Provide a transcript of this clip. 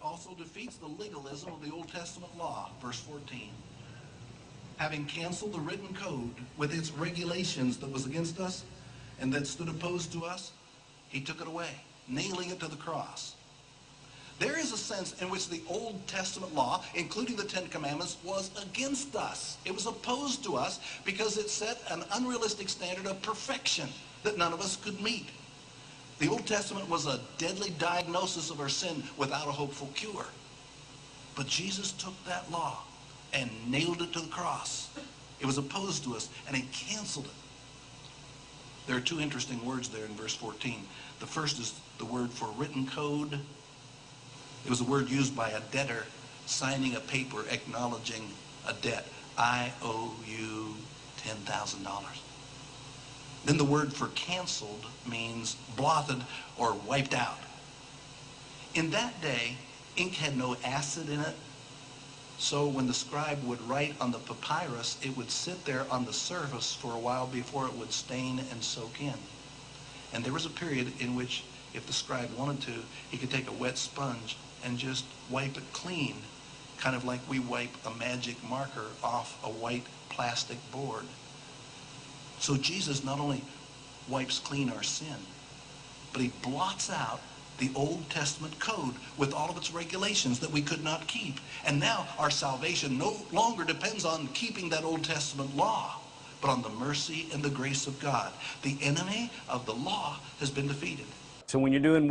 also defeats the legalism of the Old Testament law, verse 14. Having canceled the written code with its regulations that was against us and that stood opposed to us, he took it away, nailing it to the cross. There is a sense in which the Old Testament law, including the Ten Commandments, was against us. It was opposed to us because it set an unrealistic standard of perfection that none of us could meet. The Old Testament was a deadly diagnosis of our sin without a hopeful cure. But Jesus took that law and nailed it to the cross. It was opposed to us, and he canceled it. There are two interesting words there in verse 14. The first is the word for written code. It was a word used by a debtor signing a paper acknowledging a debt. I owe you $10,000. Then the word for canceled means blotted or wiped out. In that day, ink had no acid in it, so when the scribe would write on the papyrus, it would sit there on the surface for a while before it would stain and soak in. And there was a period in which, if the scribe wanted to, he could take a wet sponge and just wipe it clean, kind of like we wipe a magic marker off a white plastic board. So Jesus not only wipes clean our sin, but he blots out the Old Testament code with all of its regulations that we could not keep. And now our salvation no longer depends on keeping that Old Testament law, but on the mercy and the grace of God. The enemy of the law has been defeated. So when you're doing